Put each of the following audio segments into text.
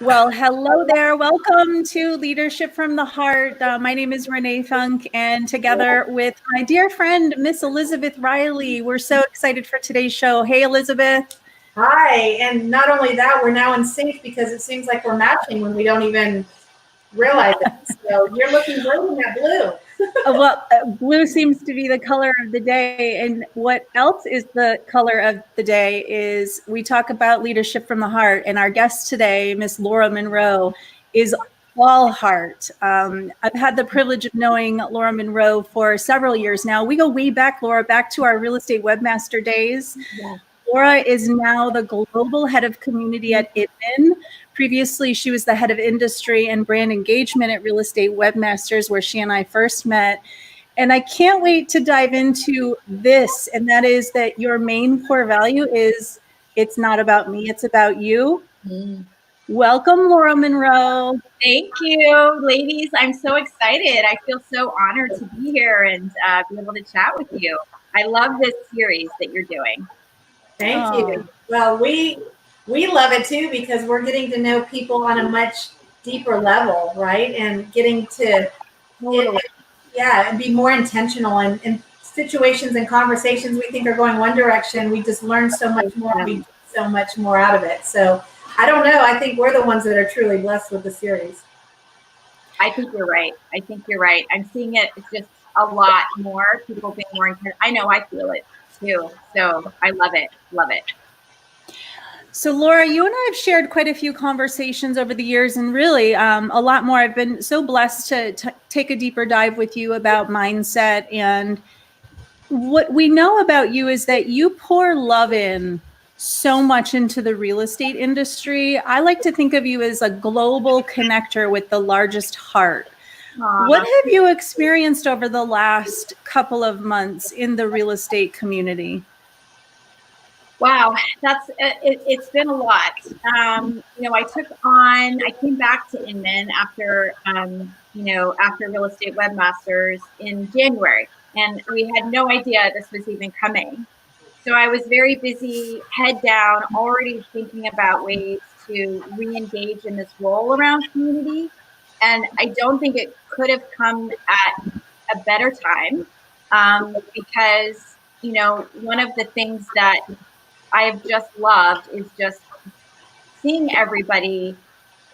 Well, hello there. Welcome to Leadership from the Heart. My name is Renee Funk, and together with my dear friend, Miss Elizabeth Riley, we're so excited for today's show. Hey, Elizabeth. Hi, and not only that, we're now in sync because it seems like we're matching when we don't even realize it. So you're looking great in that blue. Blue seems to be the color of the day. And what else is the color of the day is we talk about leadership from the heart. And our guest today, Miss Laura Monroe, is all heart. I've had the privilege of knowing Laura Monroe for several years now. We go way back, Laura, back to our real estate webmaster days. Yeah. Laura is now the global head of community at Inman. Previously, she was the head of industry and brand engagement at Real Estate Webmasters, where she and I first met. And I can't wait to dive into this. And that is that your main core value is it's not about me, it's about you. Welcome, Laura Monroe. Thank you, ladies. I'm so excited. I feel so honored to be here and be able to chat with you. I love this series that you're doing. Thank you. Well, we love it too because we're getting to know people on a much deeper level, right? And getting to and be more intentional in situations and conversations we think are going one direction. We just learn so much more. We get so much more out of it. So I don't know. I think we're the ones that are truly blessed with the series. I think you're right. I'm seeing it. It's just a lot more people being more intentional. I know I feel it too. So I love it. So Laura, you and I have shared quite a few conversations over the years and really a lot more. I've been so blessed to take a deeper dive with you about mindset. And what we know about you is that you pour love in so much into the real estate industry. I like to think of you as a global connector with the largest heart. What have you experienced over the last couple of months in the real estate community? Wow, it's been a lot. I came back to Inman after Real Estate Webmasters in January, and we had no idea this was even coming. So I was very busy, head down, already thinking about ways to re-engage in this role around community. And I don't think it could have come at a better time because, one of the things that I have just loved is just seeing everybody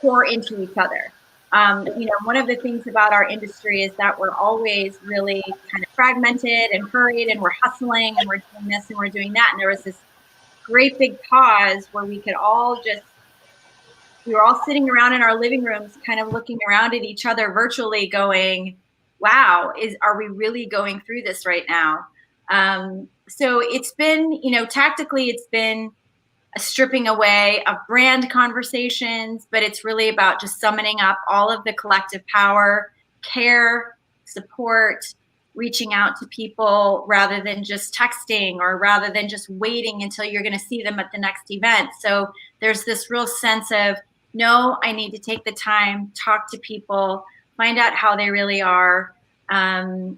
pour into each other. One of the things about our industry is that we're always really kind of fragmented and hurried and we're hustling and we're doing this and we're doing that. And there was this great big pause where we were all sitting around in our living rooms, kind of looking around at each other virtually going, wow, are we really going through this right now? So it's been, tactically, it's been a stripping away of brand conversations, but it's really about just summoning up all of the collective power, care, support, reaching out to people rather than just texting or rather than just waiting until you're going to see them at the next event. So there's this real sense of, no, I need to take the time, talk to people, find out how they really are. I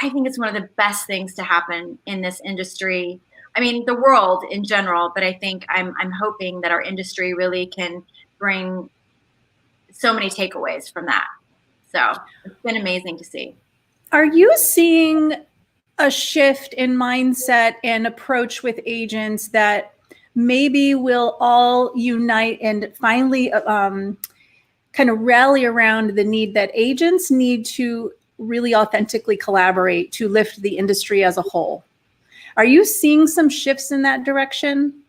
think it's one of the best things to happen in this industry. I mean, the world in general, but I think I'm hoping that our industry really can bring so many takeaways from that. So it's been amazing to see. Are you seeing a shift in mindset and approach with agents that maybe we'll all unite and finally kind of rally around the need that agents need to really authentically collaborate to lift the industry as a whole? Are you seeing some shifts in that direction?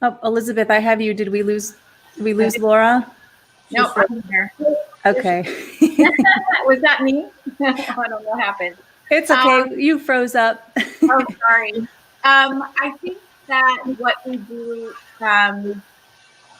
Oh, Elizabeth, I have you. Did we lose Laura? No, I'm here. Okay. Was that me? I don't know what happened. It's okay. You froze up. Oh, sorry. I think that what we do,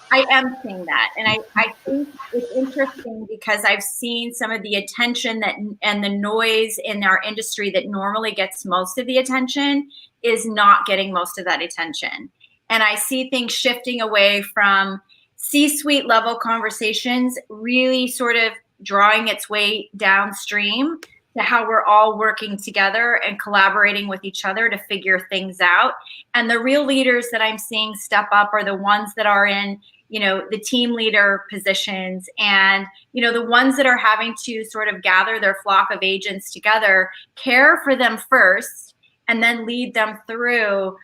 I am seeing that. And I think it's interesting because I've seen some of the attention and the noise in our industry that normally gets most of the attention is not getting most of that attention. And I see things shifting away from C-suite level conversations, really sort of drawing its way downstream to how we're all working together and collaborating with each other to figure things out. And the real leaders that I'm seeing step up are the ones that are in, the team leader positions, and, the ones that are having to sort of gather their flock of agents together, care for them first, and then lead them through,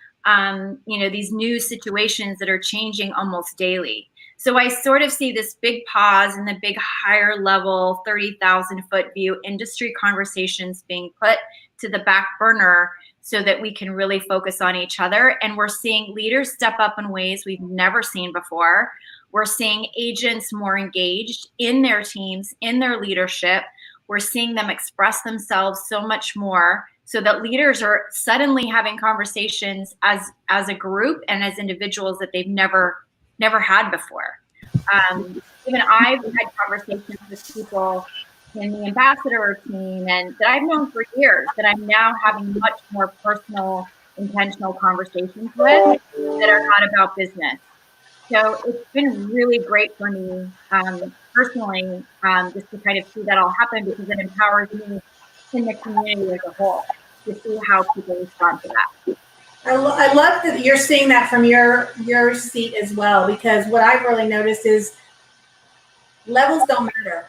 these new situations that are changing almost daily. So I sort of see this big pause in the big higher level 30,000 foot view industry conversations being put to the back burner so that we can really focus on each other. And we're seeing leaders step up in ways we've never seen before. We're seeing agents more engaged in their teams, in their leadership. We're seeing them express themselves so much more, so that leaders are suddenly having conversations as a group and as individuals that they've never had before. Even I've had conversations with people in the ambassador team and that I've known for years that I'm now having much more personal, intentional conversations with that are not about business. So it's been really great for me personally, just to kind of see that all happen, because it empowers me in the community as a whole to see how people respond to that. I love that you're seeing that from your seat as well, because what I've really noticed is levels don't matter.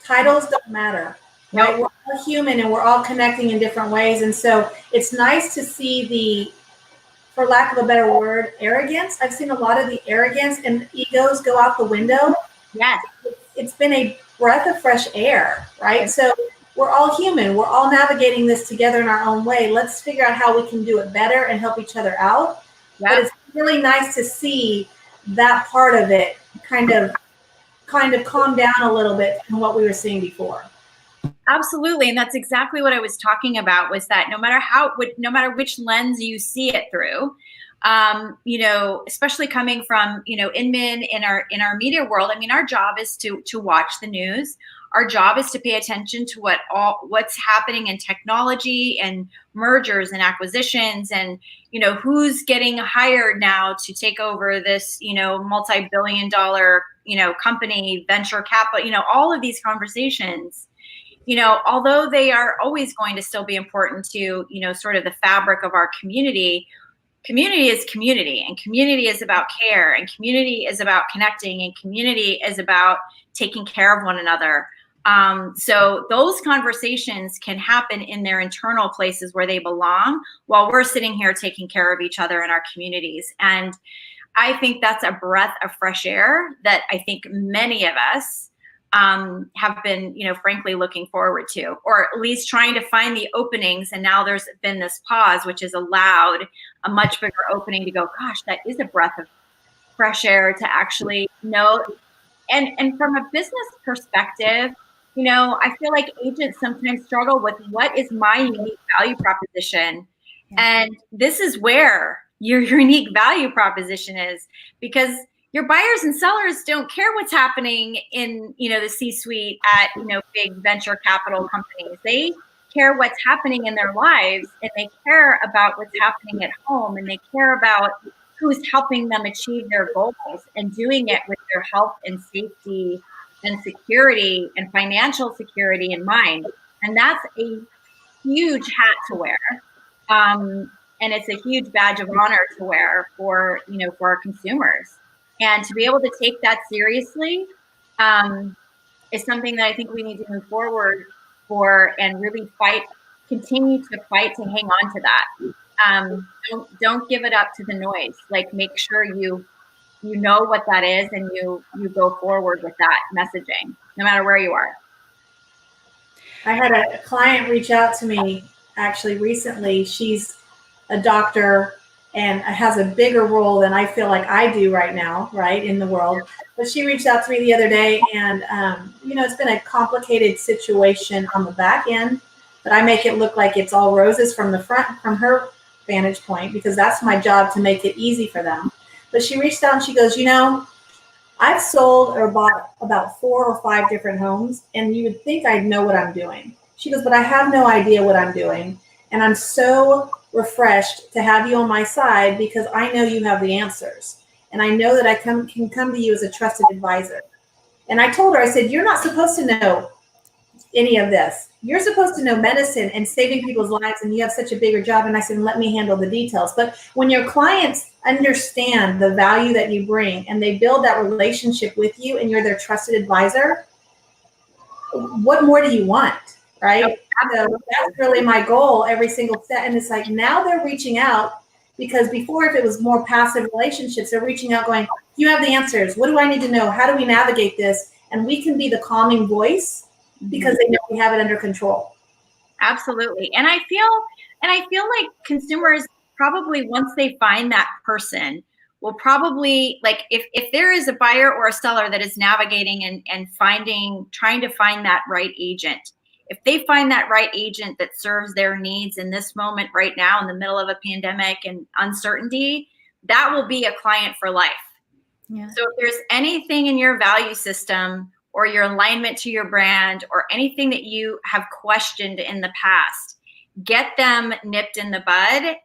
Titles don't matter. Right? We're all human and we're all connecting in different ways. And so it's nice to see the, for lack of a better word, arrogance. I've seen a lot of the arrogance and egos go out the window. Yes. It's been a breath of fresh air, right? So we're all human. We're all navigating this together in our own way. Let's figure out how we can do it better and help each other out. Yep. But it's really nice to see that part of it kind of calm down a little bit from what we were seeing before. Absolutely. And that's exactly what I was talking about, was that no matter which lens you see it through, especially coming from, Inman in our media world, I mean, our job is to watch the news. Our job is to pay attention to what's happening in technology and mergers and acquisitions, and, who's getting hired now to take over this, multi-billion-dollar, company, venture capital, all of these conversations. Although they are always going to still be important to, sort of the fabric of our community, community is community, and community is about care, and community is about connecting, and community is about taking care of one another. So those conversations can happen in their internal places where they belong, while we're sitting here taking care of each other in our communities. And I think that's a breath of fresh air that I think many of us have been, frankly looking forward to, or at least trying to find the openings. And now there's been this pause, which has allowed a much bigger opening to go, gosh, that is a breath of fresh air to actually know. And from a business perspective, I feel like agents sometimes struggle with, what is my unique value proposition? And this is where your unique value proposition is, because your buyers and sellers don't care what's happening in, the C-suite at, big venture capital companies. They care what's happening in their lives, and they care about what's happening at home, and they care about who's helping them achieve their goals, and doing it with their health and safety and security and financial security in mind. And that's a huge hat to wear. And it's a huge badge of honor to wear for our consumers. And to be able to take that seriously is something that I think we need to move forward for, and really continue to fight to hang on to that. Don't give it up to the noise. Like, make sure you know what that is, and you go forward with that messaging, no matter where you are. I had a client reach out to me actually recently. She's a doctor and has a bigger role than I feel like I do right now, right, in the world. But she reached out to me the other day, and, it's been a complicated situation on the back end, but I make it look like it's all roses from the front, from her vantage point, because that's my job, to make it easy for them. But she reached out and she goes, I've sold or bought about 4 or 5 different homes, and you would think I'd know what I'm doing. She goes, but I have no idea what I'm doing. And I'm so refreshed to have you on my side, because I know you have the answers. And I know that I can come to you as a trusted advisor. And I told her, I said, you're not supposed to know any of this. You're supposed to know medicine and saving people's lives, and you have such a bigger job. And I said, let me handle the details. But when your clients understand the value that you bring and they build that relationship with you and you're their trusted advisor, what more do you want, right? So that's really my goal every single set. And it's like, now they're reaching out, because before, if it was more passive relationships, they're reaching out going, you have the answers. What do I need to know? How do we navigate this? And we can be the calming voice because they know we have it under control. Absolutely. And I feel like consumers probably, once they find that person, will probably, like, if there is a buyer or a seller that is navigating and trying to find that right agent, if they find that right agent that serves their needs in this moment right now in the middle of a pandemic and uncertainty, that will be a client for life. Yeah. So if there's anything in your value system or your alignment to your brand or anything that you have questioned in the past, get them nipped in the bud,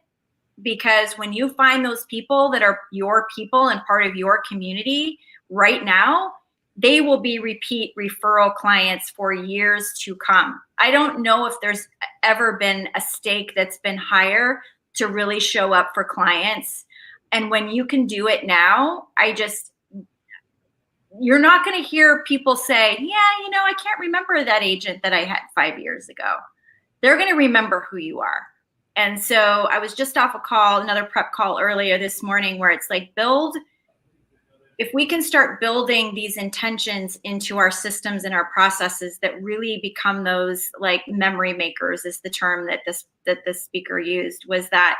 because when you find those people that are your people and part of your community right now, they will be repeat referral clients for years to come. I don't know if there's ever been a stake that's been higher to really show up for clients. And when you can do it now, you're not going to hear people say, yeah, I can't remember that agent that I had 5 years ago. They're going to remember who you are. And so I was just off another prep call earlier this morning, where it's like, if we can start building these intentions into our systems and our processes that really become those, like, memory makers is the term that this speaker used, was that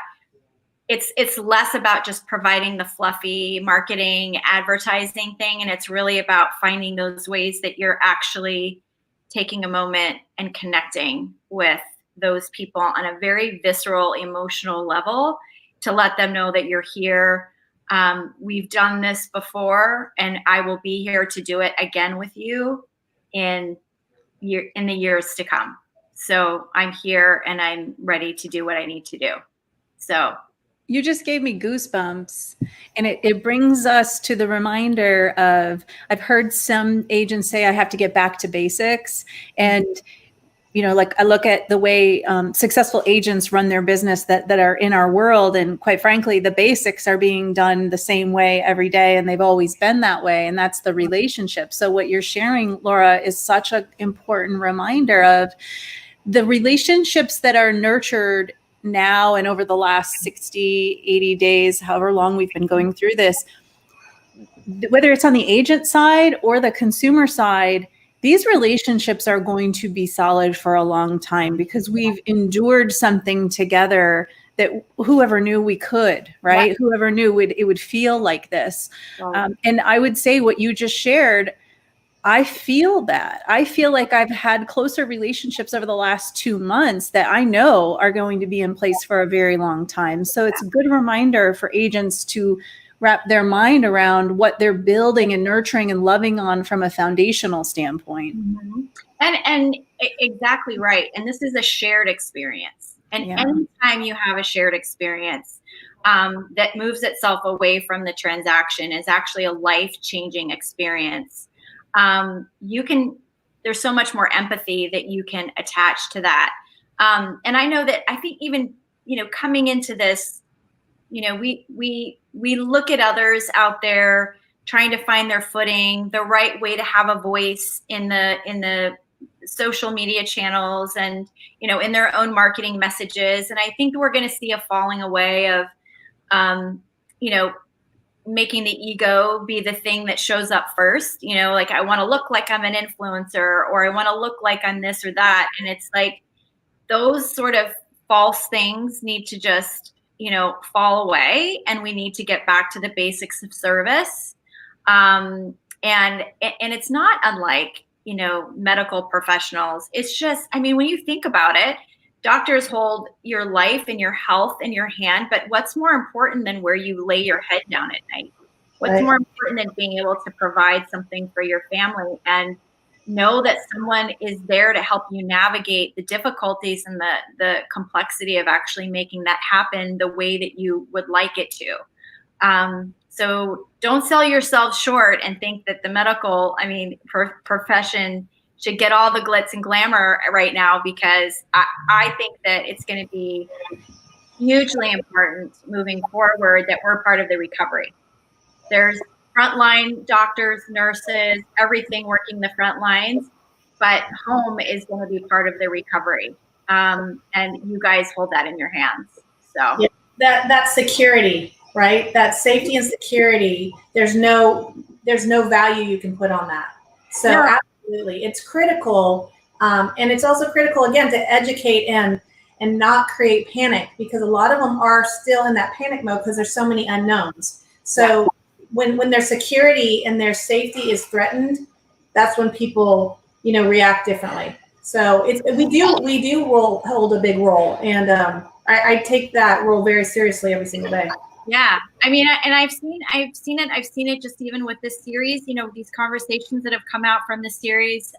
it's less about just providing the fluffy marketing, advertising thing. And it's really about finding those ways that you're actually taking a moment and connecting with those people on a very visceral, emotional level to let them know that you're here. We've done this before, and I will be here to do it again with you in the years to come. So I'm here and I'm ready to do what I need to do. So you just gave me goosebumps, and it brings us to the reminder of, I've heard some agents say, I have to get back to basics. And, like, I look at the way successful agents run their business that are in our world. And quite frankly, the basics are being done the same way every day. And they've always been that way. And that's the relationship. So what you're sharing, Laura, is such an important reminder of the relationships that are nurtured now and over the last 60, 80 days, however long we've been going through this, whether it's on the agent side or the consumer side, these relationships are going to be solid for a long time, because we've endured something together that whoever knew we could, right? Whoever knew it would feel like this. And I would say what you just shared, I feel that. I feel like I've had closer relationships over the last 2 months that I know are going to be in place for a very long time. So it's a good reminder for agents to wrap their mind around what they're building and nurturing and loving on from a foundational standpoint. Mm-hmm. And exactly right. And this is a shared experience. And anytime you have a shared experience that moves itself away from the transaction, is actually a life-changing experience. There's so much more empathy that you can attach to that. And I know that, I think even, coming into this, we look at others out there trying to find their footing, the right way to have a voice in the social media channels and, in their own marketing messages. And I think we're going to see a falling away of, making the ego be the thing that shows up first, like, I want to look like I'm an influencer, or I want to look like I'm this or that. And it's like, those sort of false things need to just, fall away. And we need to get back to the basics of service. And it's not unlike, medical professionals. It's just, when you think about it, doctors hold your life and your health in your hand, but what's more important than where you lay your head down at night? What's more important than being able to provide something for your family and know that someone is there to help you navigate the difficulties and the complexity of actually making that happen the way that you would like it to. So don't sell yourself short and think that the medical, profession should get all the glitz and glamour right now, because I think that it's going to be hugely important moving forward that we're part of the recovery. There's frontline doctors, nurses, everything working the front lines, but home is going to be part of the recovery. And you guys hold that in your hands. So yeah, that security, right? That safety and security, there's no value you can put on that. So yeah. Absolutely, it's critical. And it's also critical, again, to educate and not create panic, because a lot of them are still in that panic mode because there's so many unknowns. So when their security and their safety is threatened, that's when people, react differently. So we do hold a big role, and I take that role very seriously every single day. Yeah, I mean, and I've seen it just even with this series, these conversations that have come out from this series,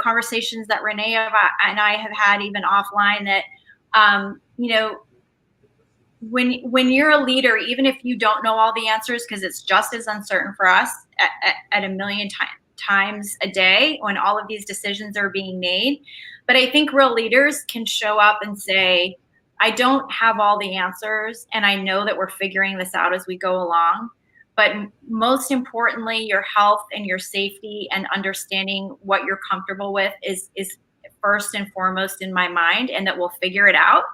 conversations that Renee and I have had even offline, that, when you're a leader, even if you don't know all the answers, because it's just as uncertain for us at a million times a day when all of these decisions are being made. But I think real leaders can show up and say, I don't have all the answers, and I know that we're figuring this out as we go along. But most importantly, your health and your safety and understanding what you're comfortable with is first and foremost in my mind, and that we'll figure it out.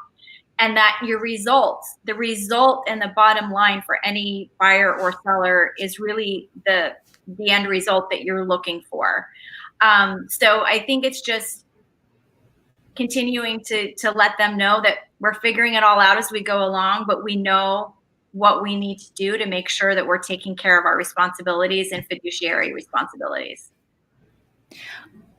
And that the result and the bottom line for any buyer or seller is really the end result that you're looking for. So I think it's just continuing to let them know that we're figuring it all out as we go along, but we know what we need to do to make sure that we're taking care of our responsibilities and fiduciary responsibilities.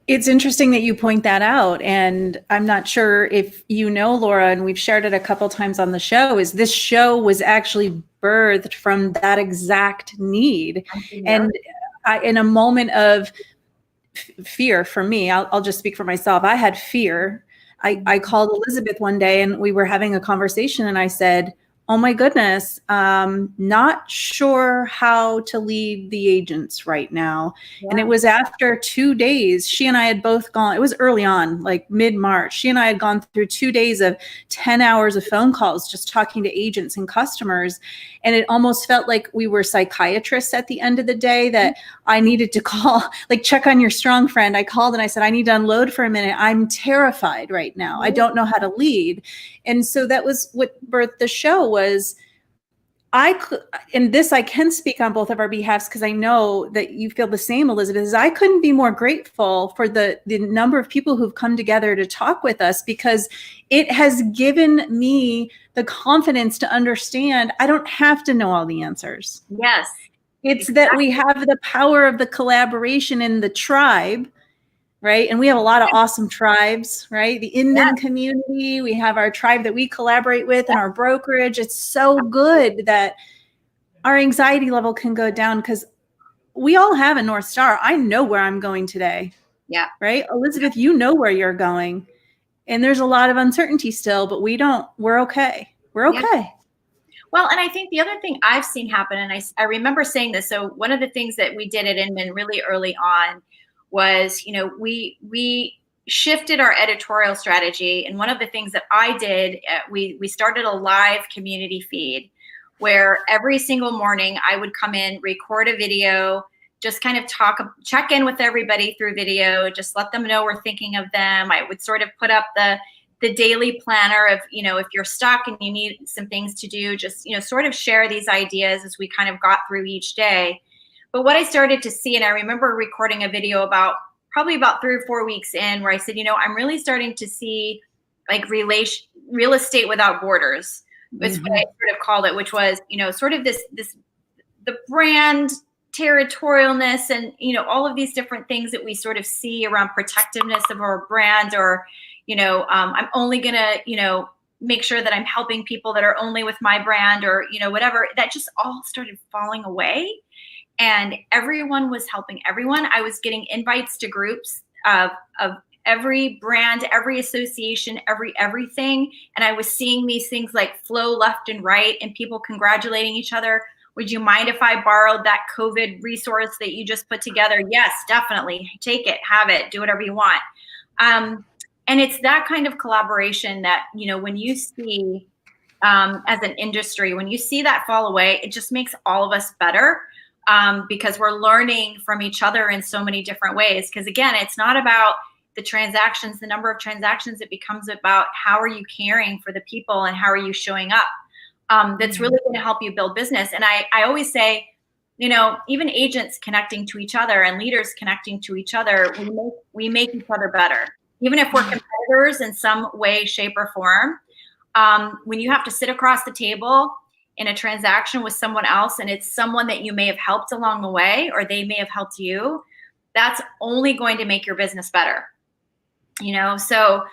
It's interesting that you point that out. And I'm not sure if you know, Laura, and we've shared it a couple times on the show, is this show was actually birthed from that exact need. And in a moment of fear for me, I'll just speak for myself. I had fear. I called Elizabeth one day and we were having a conversation, and I said, oh my goodness, not sure how to lead the agents right now. Yeah. And it was after 2 days, she and I had both gone, it was early on, like mid-March, she and I had gone through 2 days of 10 hours of phone calls, just talking to agents and customers. And it almost felt like we were psychiatrists at the end of the day, that I needed to call, like, check on your strong friend. I called and I said, I need to unload for a minute. I'm terrified right now. I don't know how to lead. And so that was what birthed the show. Was and this I can speak on both of our behalves, because I know that you feel the same, Elizabeth, is I couldn't be more grateful for the number of people who've come together to talk with us, because it has given me the confidence to understand I don't have to know all the answers. Yes. It's exactly. That we have the power of the collaboration in the tribe, right? And we have a lot of awesome tribes, right? The Inman community, we have our tribe that we collaborate with and our brokerage. It's so good that our anxiety level can go down, because we all have a North Star. I know where I'm going today. Yeah. Right? Elizabeth, you know where you're going. And there's a lot of uncertainty still, but we're okay. We're okay. Yeah. Well, and I think the other thing I've seen happen, and I remember saying this, so one of the things that we did at Inman really early on was, we shifted our editorial strategy. And one of the things that I did, we started a live community feed where every single morning I would come in, record a video, just kind of check in with everybody through video, just let them know we're thinking of them. I would sort of put up the daily planner of, if you're stuck and you need some things to do, just, sort of share these ideas as we kind of got through each day. But what I started to see, and I remember recording a video probably about 3 or 4 weeks in, where I said, I'm really starting to see like real estate without borders. That's what I sort of called it, which was, sort of the brand territorialness and, all of these different things that we sort of see around protectiveness of our brand, or, I'm only going to, make sure that I'm helping people that are only with my brand, or, whatever. That just all started falling away. And everyone was helping everyone. I was getting invites to groups of every brand, every association, everything. And I was seeing these things like flow left and right, and people congratulating each other. Would you mind if I borrowed that COVID resource that you just put together? Yes, definitely. Take it, have it, do whatever you want. And it's that kind of collaboration that, you know, when you see as an industry, when you see that fall away, it just makes all of us better, because we're learning from each other in so many different ways. Because again, it's not about the transactions, the number of transactions. It becomes about how are you caring for the people and how are you showing up. That's really going to help you build business. And I always say, you know, even agents connecting to each other and leaders connecting to each other, we make each other better. Even if we're competitors in some way, shape, or form, when you have to sit across the table in a transaction with someone else and it's someone that you may have helped along the way or they may have helped you, that's only going to make your business better. You know, so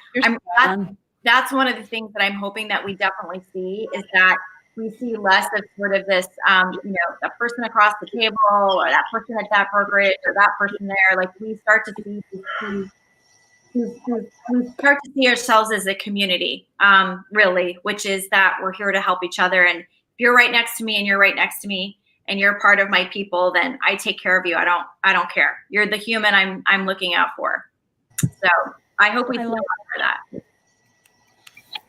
that's one of the things that I'm hoping that we definitely see, is that we see less of sort of this, you know, the person across the table or that person at that brokerage or that person there. Like we start to see we start to see ourselves as a community, really, which is that we're here to help each other. And if you're right next to me and you're right next to me and you're part of my people, then I take care of you. I don't care. You're the human I'm looking out for. So I hope we see a lot for that.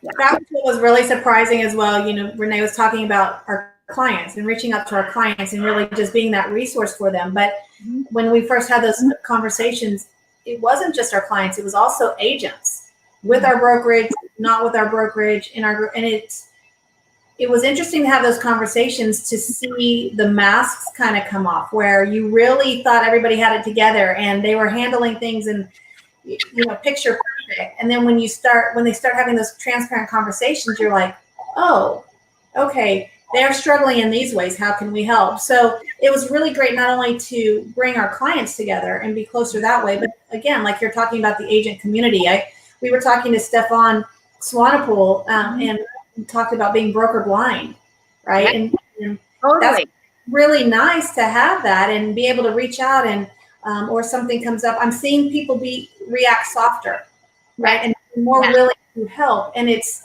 Yeah. That was really surprising as well. You know, Renee was talking about our clients and reaching out to our clients and really just being that resource for them. But when we first had those conversations, it wasn't just our clients, it was also agents with our brokerage, not with our brokerage, in our group. And it was interesting to have those conversations to see the masks kind of come off, where you really thought everybody had it together and they were handling things and, you know, picture perfect. And then when they start having those transparent conversations, you're like, oh, okay, they're struggling in these ways. How can we help? So it was really great not only to bring our clients together and be closer that way, but again, like you're talking about the agent community. We were talking to Stefan Swanepoel and talked about being broker blind, right? Yeah. And Totally. that's really nice to have that and be able to reach out and or something comes up. I'm seeing people react softer, right? And more willing to help. And it's,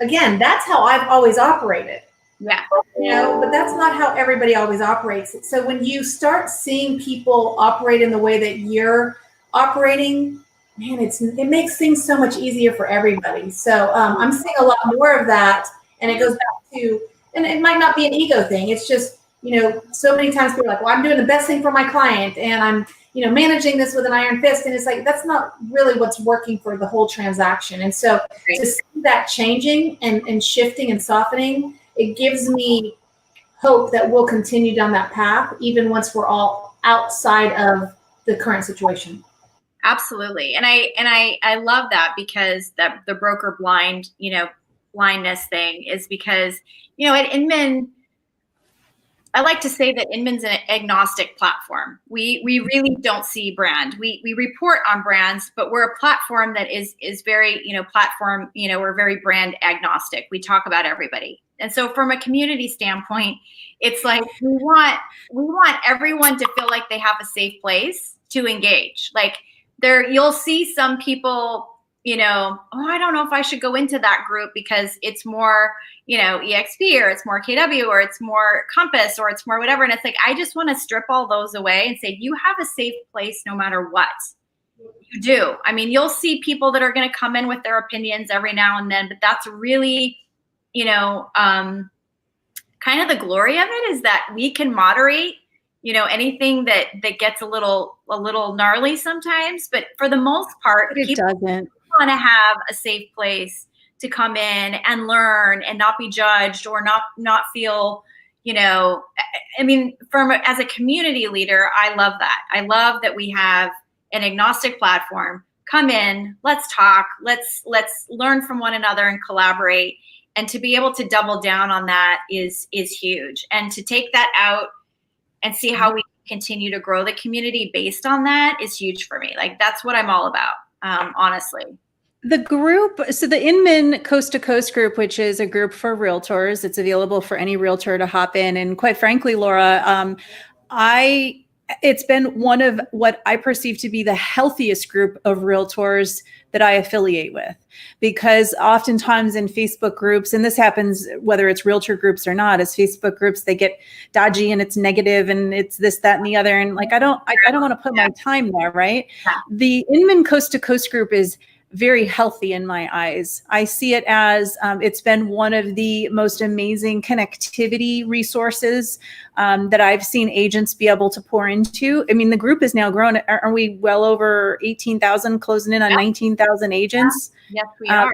again, that's how I've always operated. Yeah. You know, but that's not how everybody always operates. So when you start seeing people operate in the way that you're operating, man, it makes things so much easier for everybody. So I'm seeing a lot more of that. And it goes back to, and it might not be an ego thing. It's just, you know, so many times people are like, well, I'm doing the best thing for my client and I'm, you know, managing this with an iron fist. And it's like, that's not really what's working for the whole transaction. And so to see that changing and shifting and softening, it gives me hope that we'll continue down that path, even once we're all outside of the current situation. Absolutely. And I love that, because the broker blindness thing is because, you know, at Inman, I like to say that Inman's an agnostic platform. We really don't see brand. We report on brands, but we're a platform that is very, you know, we're very brand agnostic. We talk about everybody. And so from a community standpoint, it's like we want everyone to feel like they have a safe place to engage. Like you'll see some people, you know, oh, I don't know if I should go into that group because it's more, you know, EXP or it's more KW or it's more Compass or it's more whatever. And it's like, I just want to strip all those away and say, you have a safe place no matter what you do. I mean, you'll see people that are going to come in with their opinions every now and then, but that's really, you know, kind of the glory of it is that we can moderate, you know, anything that gets a little gnarly sometimes, but for the most part, people doesn't want to have a safe place to come in and learn and not be judged or not feel, you know, I mean, as a community leader, I love that. I love that we have an agnostic platform. Come in, let's talk, let's learn from one another and collaborate. And to be able to double down on that is huge. And to take that out and see how we continue to grow the community based on that is huge for me. Like that's what I'm all about, honestly. The group, so the Inman Coast to Coast group, which is a group for realtors, it's available for any realtor to hop in. And quite frankly, Laura, I it's been one of what I perceive to be the healthiest group of realtors that I affiliate with, because oftentimes in Facebook groups, and this happens whether it's realtor groups or not, as Facebook groups, they get dodgy and it's negative and it's this, that, and the other. And like, I don't want to put my time there, right? Yeah. The Inman Coast to Coast group is very healthy in my eyes. I see it as it's been one of the most amazing connectivity resources that I've seen agents be able to pour into. I mean, the group is now grown. Are we well over 18,000, closing in on 19,000 agents? Yes, we are.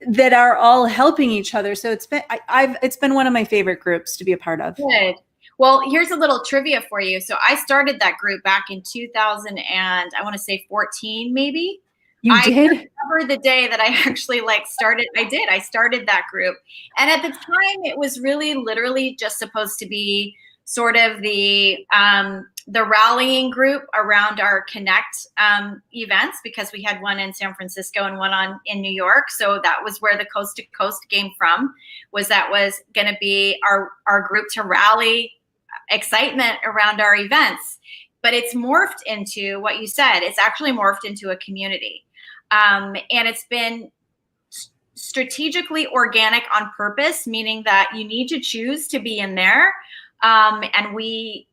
That are all helping each other. So it's been one of my favorite groups to be a part of. Good. Well, here's a little trivia for you. So I started that group back in 2000 and I want to say 14, maybe. You did? I remember the day that I actually started. I started that group. And at the time it was really literally just supposed to be sort of the rallying group around our Connect events, because we had one in San Francisco and one in New York. So that was where the Coast to Coast came from, was going to be our group to rally excitement around our events. But it's morphed into what you said. It's actually morphed into a community. And it's been strategically organic on purpose, meaning that you need to choose to be in there. And we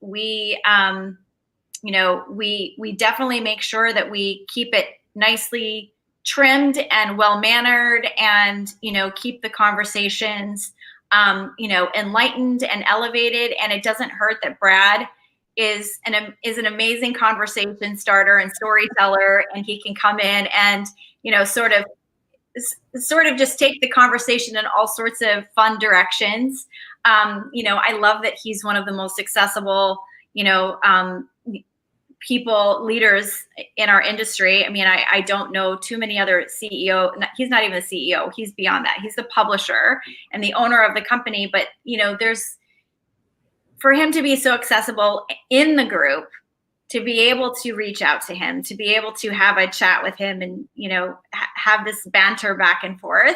definitely make sure that we keep it nicely trimmed and well-mannered, and, keep the conversations, enlightened and elevated. And it doesn't hurt that Brad is an amazing conversation starter and storyteller, and he can come in and, sort of just take the conversation in all sorts of fun directions. I love that he's one of the most accessible, leaders in our industry. I mean, I don't know too many other CEO. He's not even the CEO. He's beyond that. He's the publisher and the owner of the company. But, for him to be so accessible in the group, to be able to reach out to him, to be able to have a chat with him and, have this banter back and forth,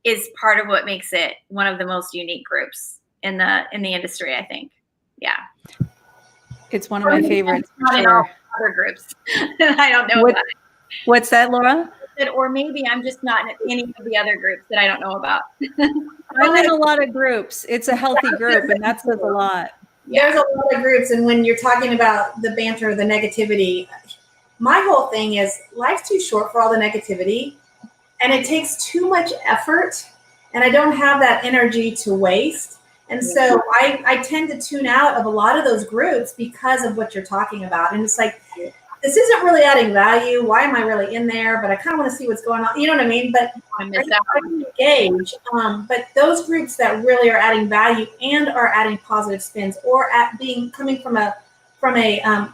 is part of what makes it one of the most unique groups in the industry, I think. Yeah. It's one of my favorites. Not in all other groups. I don't know about it. What's that, Laura? Or maybe I'm just not in any of the other groups that I don't know about. I'm in a lot of groups. It's a healthy group, and that says a lot. There's a lot of groups, and when you're talking about the banter, the negativity, my whole thing is life's too short for all the negativity, and it takes too much effort, and I don't have that energy to waste. And so I tend to tune out of a lot of those groups because of what you're talking about. And it's like, this isn't really adding value. Why am I really in there? But I kind of want to see what's going on. You know what I mean? But I can engage. But those groups that really are adding value and are adding positive spins, or coming from an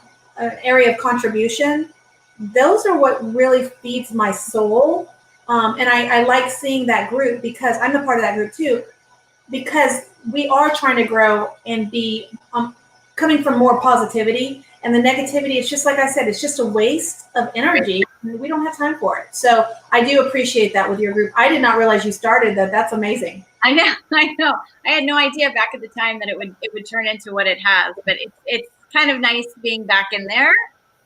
area of contribution, those are what really feeds my soul. And I like seeing that group, because I'm a part of that group too, because we are trying to grow and be coming from more positivity. And the negativity, it's just like I said, it's just a waste of energy. We don't have time for it. So I do appreciate that with your group. I did not realize you started that. That's amazing. I know. I had no idea back at the time that it would turn into what it has. But it's kind of nice being back in there,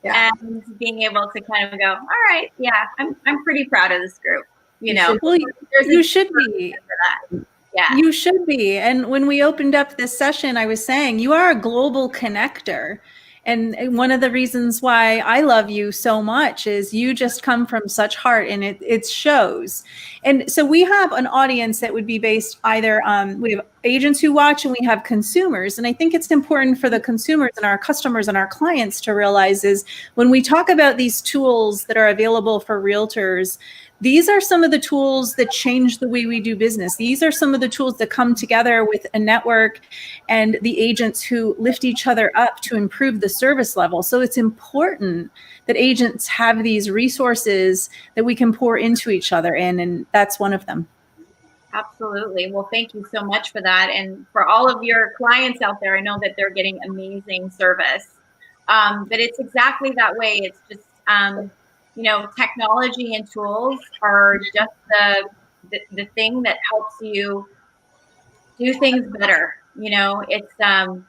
and being able to kind of go, all right, yeah, I'm pretty proud of this group. Well, you should be. For that. Yeah. You should be. And when we opened up this session, I was saying you are a global connector. And one of the reasons why I love you so much is you just come from such heart, and it shows. And so we have an audience that would be based either, we have agents who watch, and we have consumers. And I think it's important for the consumers and our customers and our clients to realize is when we talk about these tools that are available for realtors, these are some of the tools that change the way we do business. These are some of the tools that come together with a network and the agents who lift each other up to improve the service level. So it's important that agents have these resources that we can pour into each other in, and that's one of them. Absolutely. Well, thank you so much for that. And for all of your clients out there, I know that they're getting amazing service. But it's exactly that way. It's just, technology and tools are just the thing that helps you do things better. you know,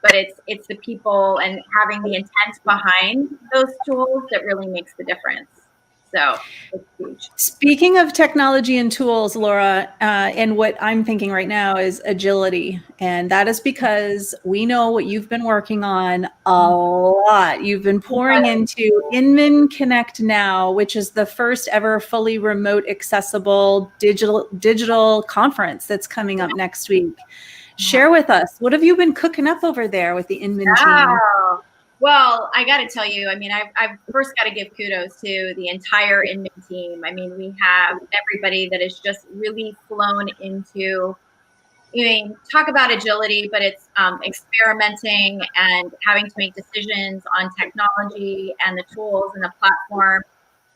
but it's the people and having the intent behind those tools that really makes the difference. So it's huge. Speaking of technology and tools, Laura, and what I'm thinking right now is agility. And that is because we know what you've been working on a lot. You've been pouring into Inman Connect Now, which is the first ever fully remote accessible digital conference that's coming up next week. Share with us, what have you been cooking up over there with the Inman team? Well, I got to tell you, I mean, I've first got to give kudos to the entire Inman team. I mean, we have everybody that has just really flown into, I mean, talk about agility, but it's experimenting and having to make decisions on technology and the tools and the platform.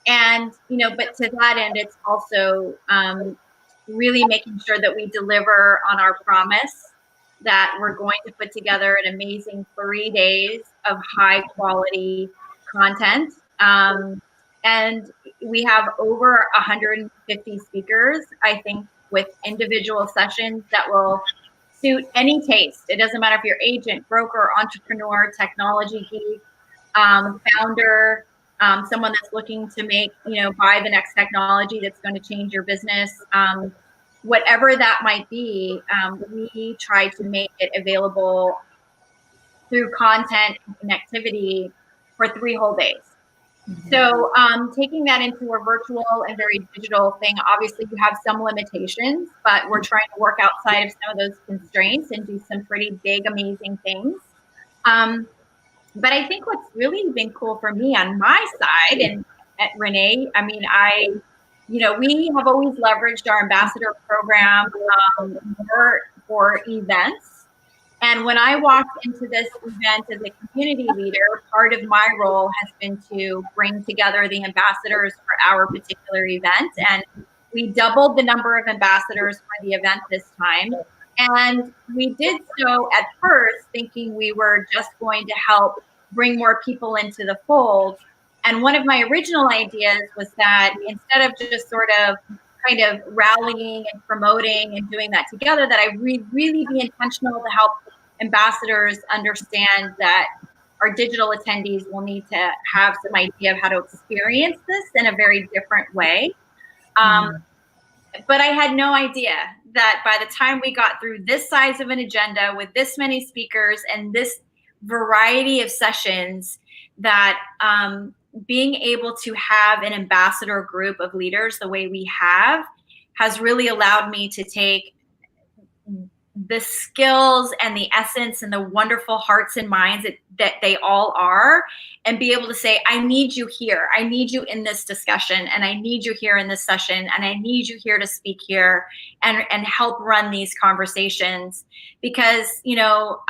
And, you know, but to that end, it's also really making sure that we deliver on our promise that we're going to put together an amazing 3 days of high quality content. And we have over 150 speakers, I think, with individual sessions that will suit any taste. It doesn't matter if you're agent, broker, entrepreneur, technology geek, founder, someone that's looking to make, you know, buy the next technology that's going to change your business. Whatever that might be, we try to make it available through content and connectivity for 3 whole days. So taking that into a virtual and very digital thing, obviously you have some limitations, but we're trying to work outside of some of those constraints and do some pretty big, amazing things. But I think what's really been cool for me on my side and at Renee, I mean, you know, we have always leveraged our ambassador program for events. And when I walked into this event as a community leader, part of my role has been to bring together the ambassadors for our particular event. And we doubled the number of ambassadors for the event this time. And we did so at first thinking we were just going to help bring more people into the fold. And one of my original ideas was that instead of just sort of kind of rallying and promoting and doing that together, that I really be intentional to help ambassadors understand that our digital attendees will need to have some idea of how to experience this in a very different way. But I had no idea that by the time we got through this size of an agenda with this many speakers and this variety of sessions, that being able to have an ambassador group of leaders the way we have has really allowed me to take the skills and the essence and the wonderful hearts and minds that they all are, and be able to say, I need you here. I need you in this discussion, and I need you here in this session, and I need you here to speak here and help run these conversations. Because, you know,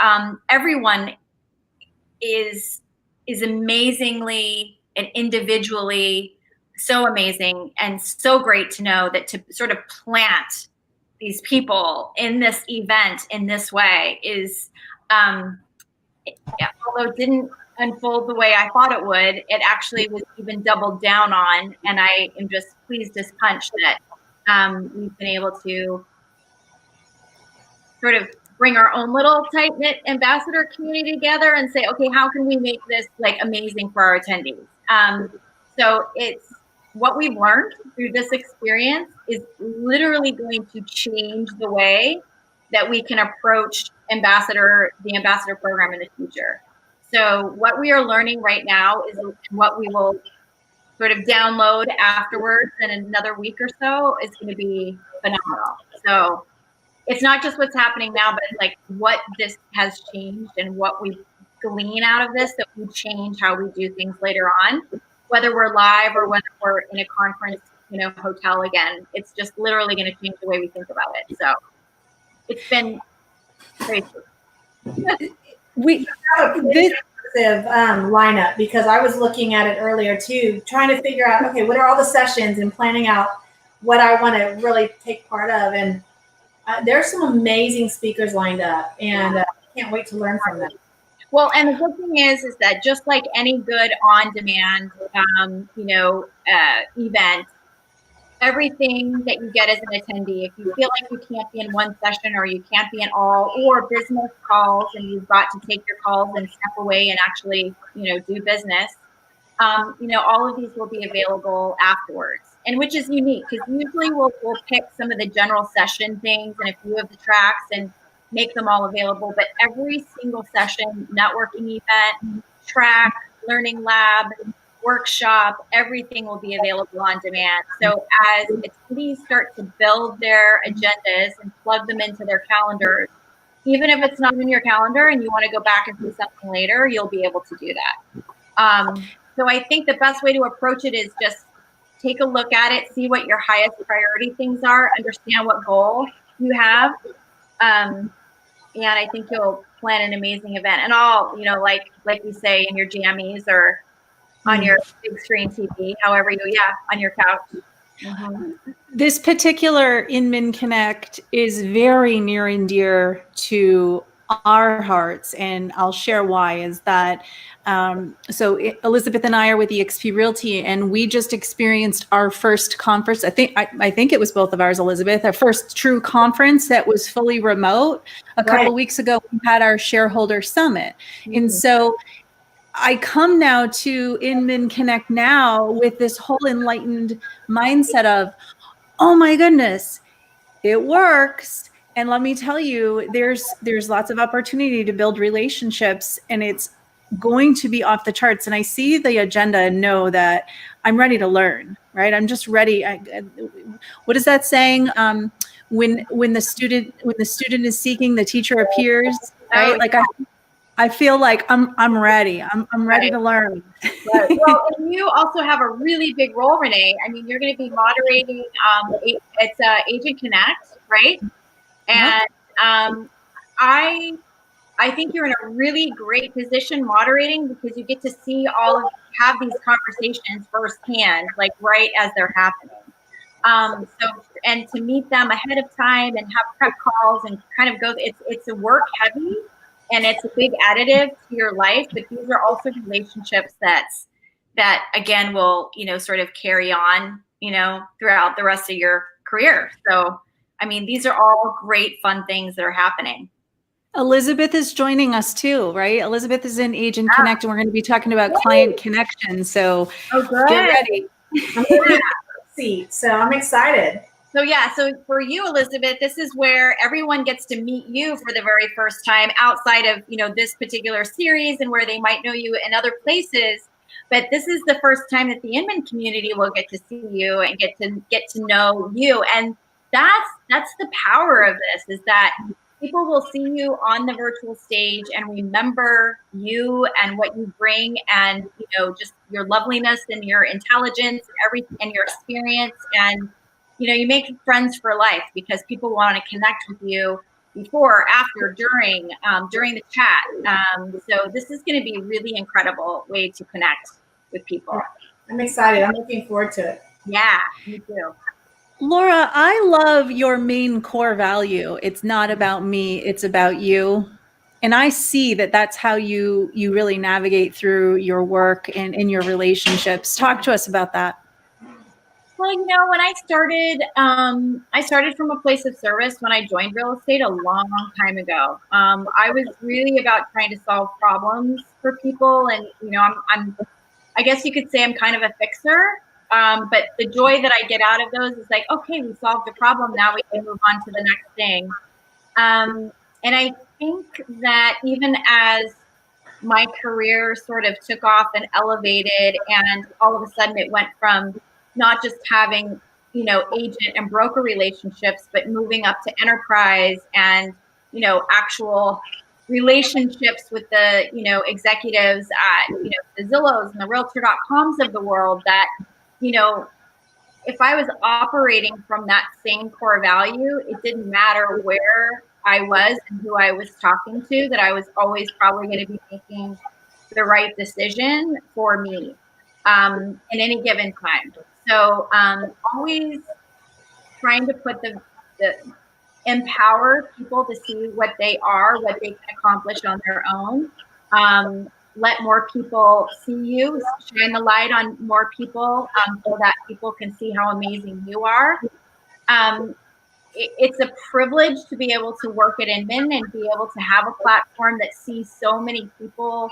everyone is amazingly and individually so amazing and so great to know that to sort of plant these people in this event in this way is, although it didn't unfold the way I thought it would, it actually was even doubled down on. And I am just pleased as punch that we've been able to sort of bring our own little tight-knit ambassador community together and say, okay, how can we make this like amazing for our attendees? So it's what we've learned through this experience is literally going to change the way that we can approach the ambassador program in the future. So what we are learning right now is what we will sort of download afterwards in another week or so is going to be phenomenal. So it's not just what's happening now, but it's like what this has changed and what we glean out of this, that we change how we do things later on, whether we're live or whether we're in a conference, you know, hotel again. It's just literally going to change the way we think about it. So it's been crazy. We have a pretty impressive lineup, because I was looking at it earlier too, trying to figure out, okay, what are all the sessions and planning out what I want to really take part of. And there's some amazing speakers lined up, and I can't wait to learn from them. Well, and the good thing is that just like any good on-demand, event, everything that you get as an attendee. If you feel like you can't be in one session or you can't be in all, or business calls and you've got to take your calls and step away and actually, do business, all of these will be available afterwards, and which is unique because usually we'll pick some of the general session things and a few of the tracks and make them all available. But every single session, networking event, track, learning lab, workshop, everything will be available on demand. So as attendees start to build their agendas and plug them into their calendars, even if it's not in your calendar and you want to go back and see something later, you'll be able to do that. So I think the best way to approach it is just take a look at it, see what your highest priority things are, understand what goal you have. And I think you'll plan an amazing event. And all, like we say, in your jammies or on your big screen TV, however on your couch. Mm-hmm. This particular Inman Connect is very near and dear to our hearts, and I'll share why. Is that Elizabeth and I are with eXp Realty, and we just experienced our first conference. I think it was both of ours, Elizabeth, our first true conference that was fully remote. A couple weeks ago, we had our shareholder summit, and so I come now to Inman Connect now with this whole enlightened mindset of, oh my goodness, it works. And let me tell you, there's lots of opportunity to build relationships, and it's going to be off the charts. And I see the agenda and know that I'm ready to learn, right? I'm just ready. What is that saying? When the student is seeking, the teacher appears, right? Like I feel like I'm ready. I'm ready to learn. Right. Well, and you also have a really big role, Renee. I mean, you're going to be moderating. It's Agent Connect, right? And I think you're in a really great position moderating because you get to see have these conversations firsthand, like right as they're happening. And to meet them ahead of time and have prep calls and kind of go. It's a work heavy. And it's a big additive to your life, but these are also relationships that again will, sort of carry on, throughout the rest of your career. So, I mean, these are all great, fun things that are happening. Elizabeth is joining us too, right? Elizabeth is in Agent Connect, and we're going to be talking about client connection. So get ready. So I'm excited. So for you, Elizabeth, this is where everyone gets to meet you for the very first time outside of, this particular series and where they might know you in other places. But this is the first time that the Inman community will get to see you and get to know you. And that's the power of this, is that people will see you on the virtual stage and remember you and what you bring and, just your loveliness and your intelligence and your experience. And you make friends for life because people want to connect with you before, after, during the chat. So this is going to be a really incredible way to connect with people. I'm excited. I'm looking forward to it. Yeah, me too. Laura, I love your main core value. It's not about me, it's about you. And I see that that's how you really navigate through your work and in your relationships. Talk to us about that. Well, when I started from a place of service when I joined real estate a long time ago. I was really about trying to solve problems for people. And, I guess you could say I'm kind of a fixer. But the joy that I get out of those is like, okay, we solved a problem. Now we can move on to the next thing. And I think that even as my career sort of took off and elevated, and all of a sudden it went from not just having, agent and broker relationships, but moving up to enterprise and, actual relationships with the, executives at, the Zillows and the Realtor.coms of the world, that, if I was operating from that same core value, it didn't matter where I was and who I was talking to, that I was always probably going to be making the right decision for me in any given time. So always trying to put the empower people to see what they are, what they can accomplish on their own. let more people see you, shine the light on more people, so that people can see how amazing you are. It's a privilege to be able to work at Inman and be able to have a platform that sees so many people,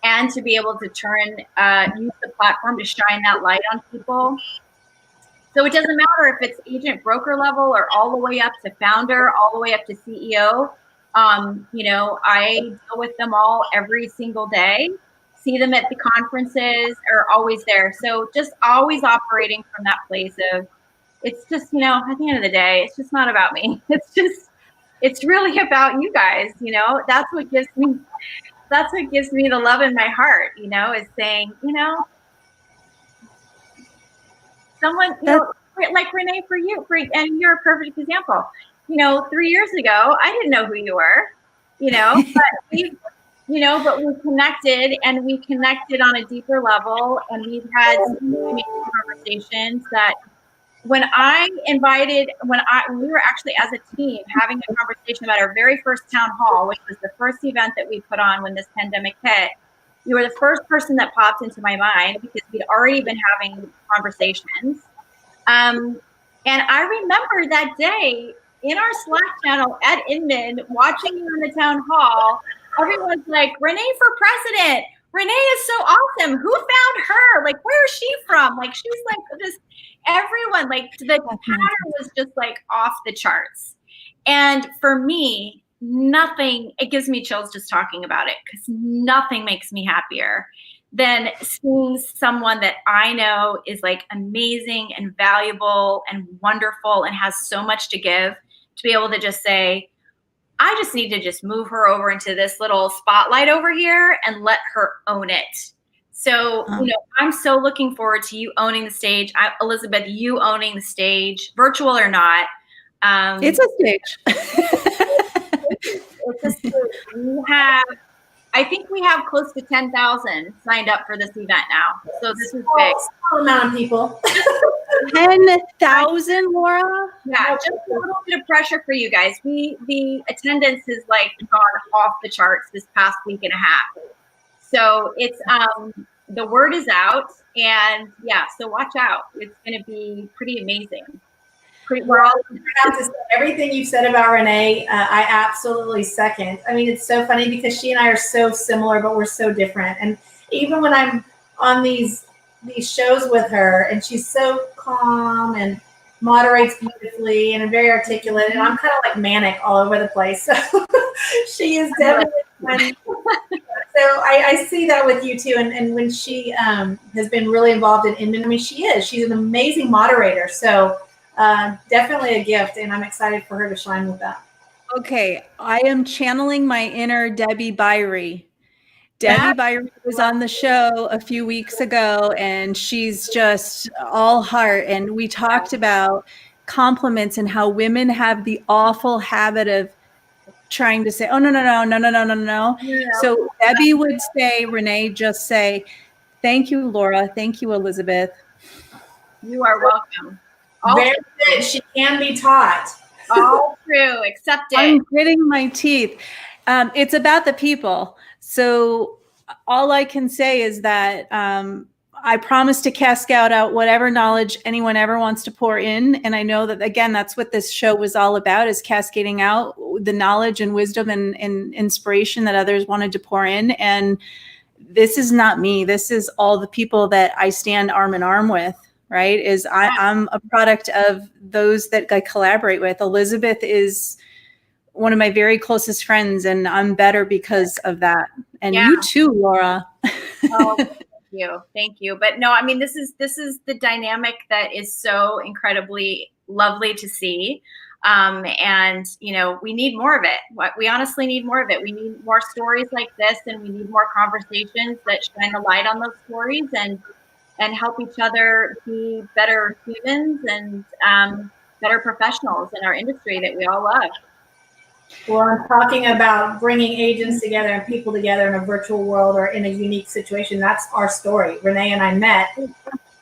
and to be able to use the platform to shine that light on people. So it doesn't matter if it's agent broker level or all the way up to founder, all the way up to CEO. I deal with them all every single day, see them at the conferences, are always there. So just always operating from that place of, it's just, at the end of the day, it's just not about me. It's really about you guys. That's what gives me the love in my heart, is saying, someone, like Renee, for you, and you're a perfect example. 3 years ago, I didn't know who you were, but we connected, and we connected on a deeper level, and we've had some amazing conversations that when we were actually as a team having a conversation about our very first town hall, which was the first event that we put on when this pandemic hit, you were the first person that popped into my mind because we'd already been having conversations. And I remember that day in our Slack channel at Inman, watching you in the town hall, everyone's like, Renee for president. Renee is so awesome. Who found her? Like, where is she from? Like, she's like this, everyone, like the pattern was just like off the charts. And for me, it gives me chills just talking about it, because nothing makes me happier than seeing someone that I know is like amazing and valuable and wonderful and has so much to give, to be able to just say, I just need to just move her over into this little spotlight over here and let her own it. So, I'm so looking forward to you owning the stage. Elizabeth, you owning the stage, virtual or not. It's a stage. It's a stage. I think we have close to 10,000 signed up for this event now. So this is big. Small amount of people. 10,000, Laura? Yeah, just a little bit of pressure for you guys. The attendance has like gone off the charts this past week and a half. So it's the word is out, and so watch out. It's going to be pretty amazing. We're all have to say, everything you've said about Renee, I absolutely second. I mean, it's so funny because she and I are so similar, but we're so different. And even when I'm on these shows with her, and she's so calm and moderates beautifully and very articulate, and I'm kind of like manic all over the place. So she is definitely funny. So I see that with you too. And when she has been really involved in Inman, I mean, she's an amazing moderator. So definitely a gift, and I'm excited for her to shine with that. Okay, I am channeling my inner Debbie Byrie. Debbie Byrie was on the show a few weeks ago, and she's just all heart. And we talked about compliments and how women have the awful habit of trying to say, oh, no. Yeah. So Debbie would say, Renee, just say, thank you, Laura. Thank you, Elizabeth. You are welcome. Very good. She can be taught. All true. Accept it. I'm gritting my teeth. It's about the people. So all I can say is that I promise to cascade out whatever knowledge anyone ever wants to pour in. And I know that, again, that's what this show was all about, is cascading out the knowledge and wisdom and inspiration that others wanted to pour in. And this is not me. This is all the people that I stand arm in arm with. Right? I'm a product of those that I collaborate with. Elizabeth is one of my very closest friends, and I'm better because of that. And you too, Laura. Oh, thank you. But no, I mean, this is the dynamic that is so incredibly lovely to see. And we need more of it. We honestly need more of it. We need more stories like this, and we need more conversations that shine a light on those stories and help each other be better humans and better professionals in our industry that we all love. Well, I'm talking about bringing agents together and people together in a virtual world or in a unique situation. That's our story. Renee and I met.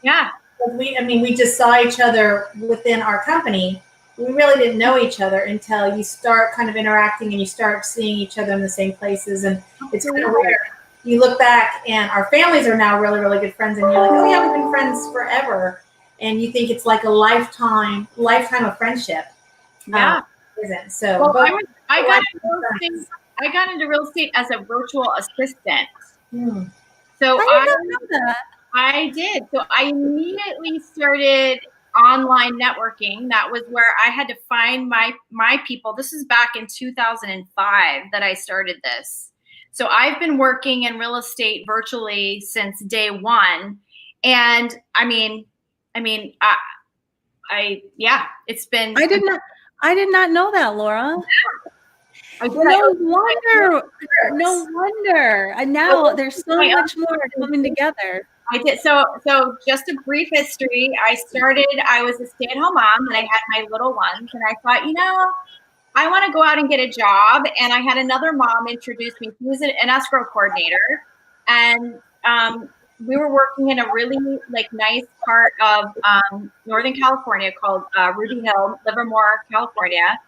Yeah. We just saw each other within our company. We really didn't know each other until you start kind of interacting and you start seeing each other in the same places. And it's kind of weird. you look back and our families are now really, really good friends, and you're like, oh yeah, we've been friends forever. And you think it's like a lifetime of friendship. Yeah. Isn't. So well, but I got into real estate as a virtual assistant. So I did not know that. I did. So I immediately started online networking. That was where I had to find my people. This is back in 2005 that I started this. So I've been working in real estate virtually since day one. And I mean, it's been. I did not know that, Laura. No wonder. And now there's so much more coming together. I did. So just a brief history. I was a stay-at-home mom and I had my little ones, and I thought, I want to go out and get a job. And I had another mom introduce me. She was an escrow coordinator, and we were working in a really nice part of Northern California called Ruby Hill, Livermore, California.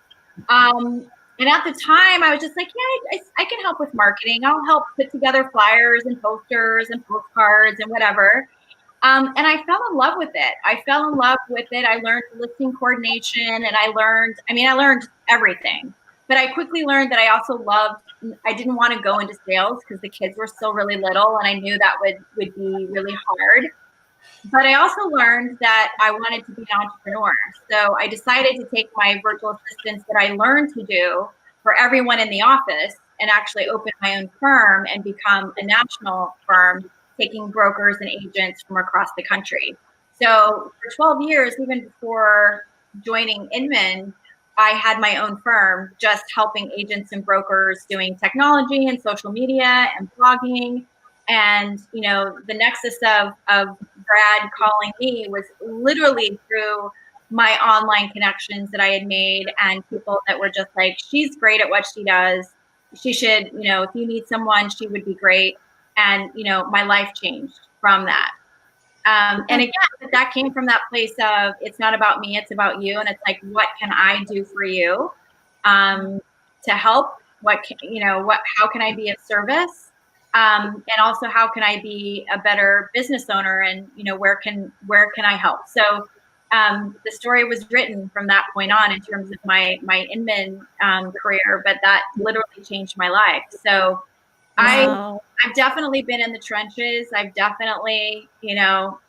And at the time, I was just like, yeah, I can help with marketing. I'll help put together flyers and posters and postcards and whatever. And I fell in love with it. I learned listing coordination, and I learned everything. But I quickly learned that I didn't want to go into sales because the kids were still really little, and I knew that would be really hard. But I also learned that I wanted to be an entrepreneur. So I decided to take my virtual assistants that I learned to do for everyone in the office and actually open my own firm and become a national firm, taking brokers and agents from across the country. So for 12 years, even before joining Inman, I had my own firm just helping agents and brokers doing technology and social media and blogging. And, the nexus of Brad calling me was literally through my online connections that I had made and people that were just like, she's great at what she does. She should, if you need someone, she would be great. And, my life changed from that. And again, that came from that place of, it's not about me, it's about you. And it's like, what can I do for you to help? How can I be of service? And also, how can I be a better business owner? And where can I help? So the story was written from that point on in terms of my Inman career, but that literally changed my life. So wow. I've definitely been in the trenches. I've definitely done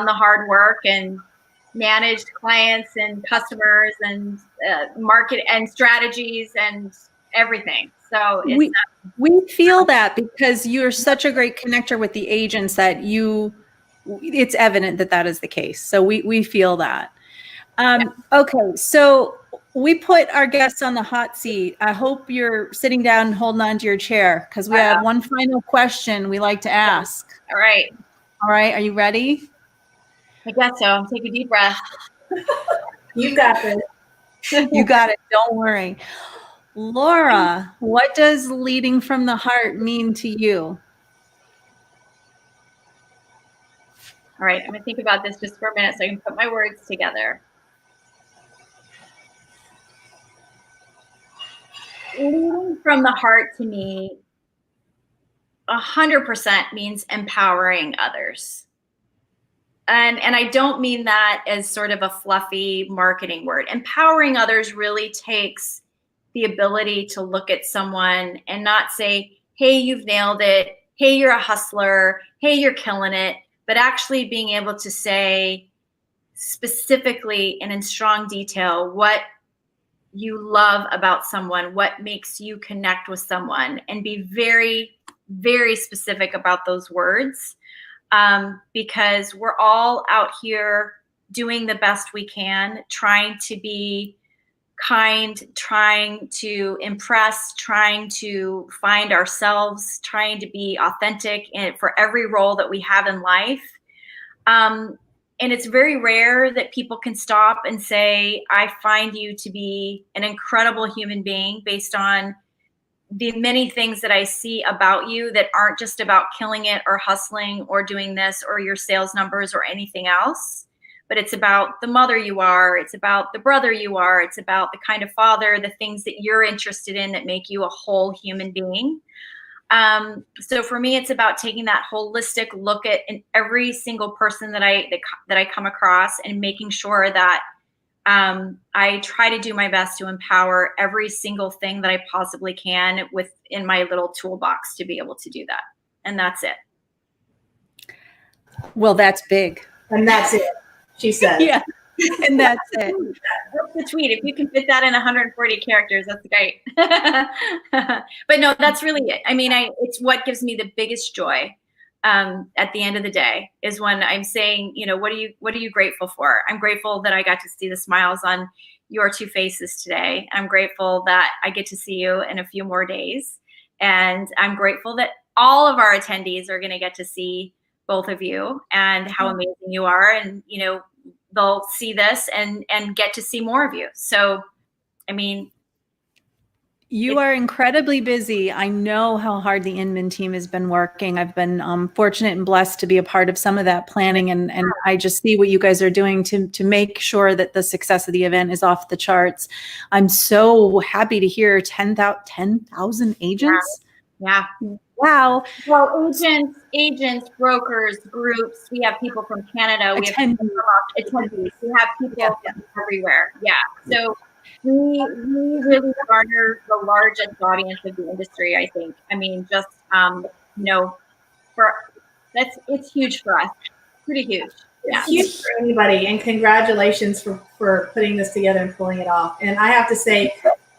the hard work and managed clients and customers and market and strategies and everything. So we feel that because you're such a great connector with the agents that it's evident that is the case. So we feel that. Okay, so we put our guests on the hot seat. I hope you're sitting down and holding on to your chair because we have one final question we like to ask. All right. Are you ready? I guess so. Take a deep breath. You got this. You got it. Don't worry. Laura, what does leading from the heart mean to you? All right, I'm going to think about this just for a minute so I can put my words together. Leading from the heart to me 100% means empowering others. And I don't mean that as sort of a fluffy marketing word. Empowering others really takes the ability to look at someone and not say, hey, you've nailed it. Hey, you're a hustler. Hey, you're killing it. But actually being able to say specifically and in strong detail what you love about someone, what makes you connect with someone, and be very, very specific about those words. Because we're all out here doing the best we can, trying to be kind, trying to impress, trying to find ourselves, trying to be authentic for every role that we have in life. And it's very rare that people can stop and say, I find you to be an incredible human being based on the many things that I see about you that aren't just about killing it or hustling or doing this or your sales numbers or anything else. But it's about the mother you are. It's about the brother you are. It's about the kind of father, the things that you're interested in that make you a whole human being. So for me, it's about taking that holistic look at every single person that I come across, and making sure that I try to do my best to empower every single thing that I possibly can within my little toolbox to be able to do that. And that's it. Well, that's big. And that's it, she said. Yeah. And that's it. That's the tweet. If you can fit that in 140 characters, that's great. But no, that's really it. I mean, it's what gives me the biggest joy at the end of the day, is when I'm saying, you know, what are you grateful for? I'm grateful that I got to see the smiles on your two faces today. I'm grateful that I get to see you in a few more days. And I'm grateful that all of our attendees are going to get to see both of you and how amazing you are. And, you know, they'll see this and get to see more of you. So, I mean, you are incredibly busy. I know how hard the Inman team has been working. I've been fortunate and blessed to be a part of some of that planning, and I just see what you guys are doing to make sure that the success of the event is off the charts. I'm so happy to hear 10,000 agents. Yeah. Wow. Well, agents, brokers, groups. We have people from Canada. We have people from attendees. We have people from everywhere. Yeah. So we really garner the largest audience of the industry, I think. I mean, just you know, it's huge for us. Pretty huge. It's huge for anybody, and congratulations for putting this together and pulling it off. And I have to say,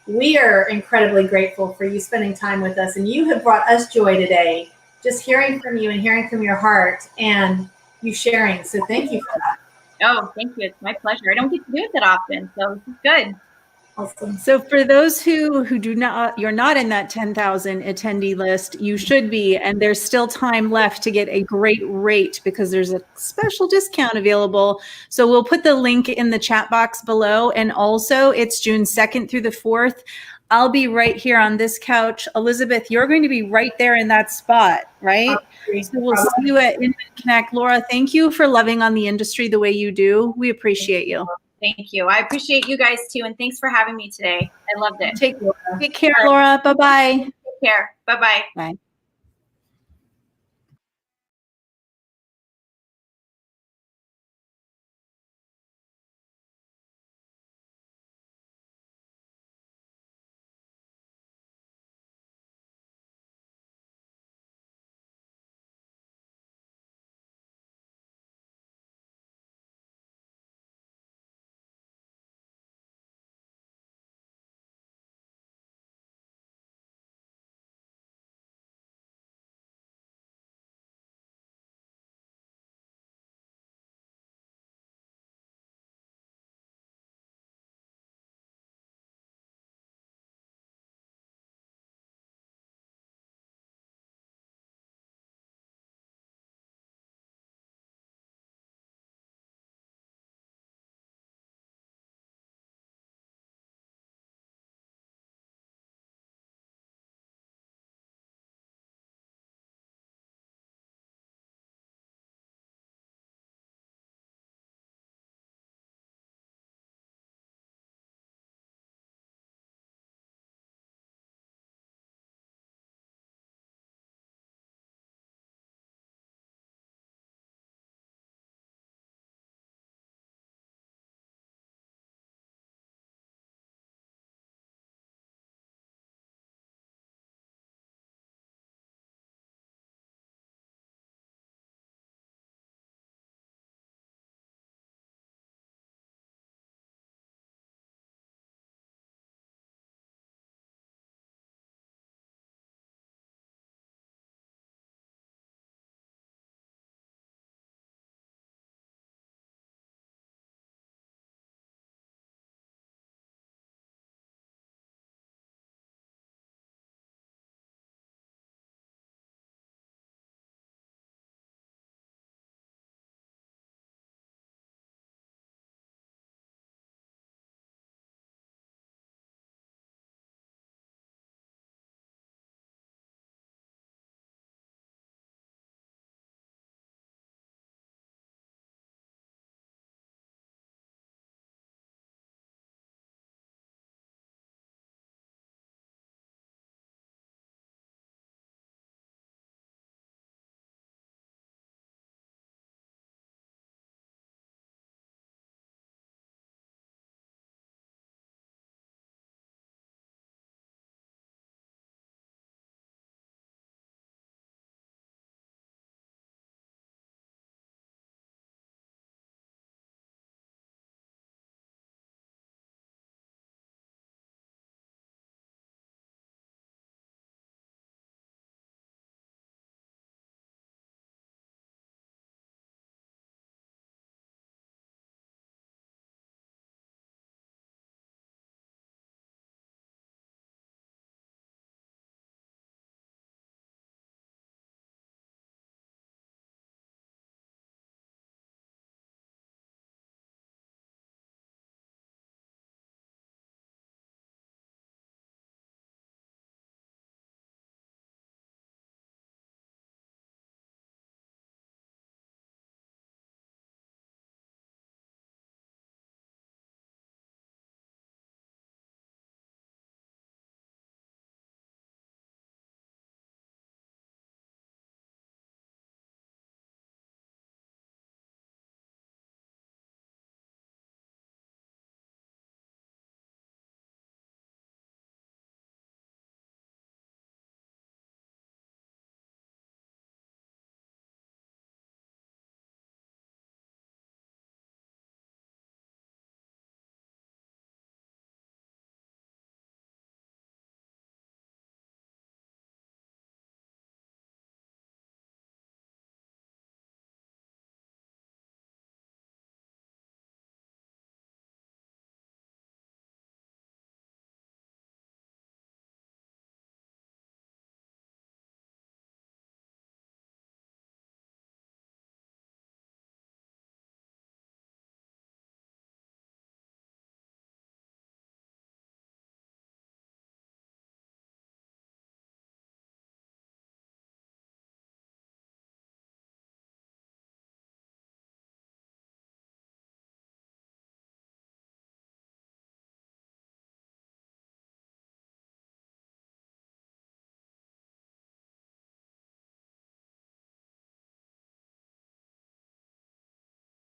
we are incredibly grateful for you spending time with us, and you have brought us joy today, just hearing from you and hearing from your heart and you sharing. So thank you for that. Oh, thank you. It's my pleasure. I don't get to do it that often, so this is good. Awesome. So for those who do not, you're not in that 10,000 attendee list, you should be, and there's still time left to get a great rate because there's a special discount available. So we'll put the link in the chat box below, and also it's June 2nd through the 4th. I'll be right here on this couch. Elizabeth, you're going to be right there in that spot, right? So we'll see you at Inman Connect. Laura, thank you for loving on the industry the way you do. We appreciate you. Thank you. I appreciate you guys too. And thanks for having me today. I loved it. Take care, Laura. Bye-bye. Take care. Bye-bye. Bye.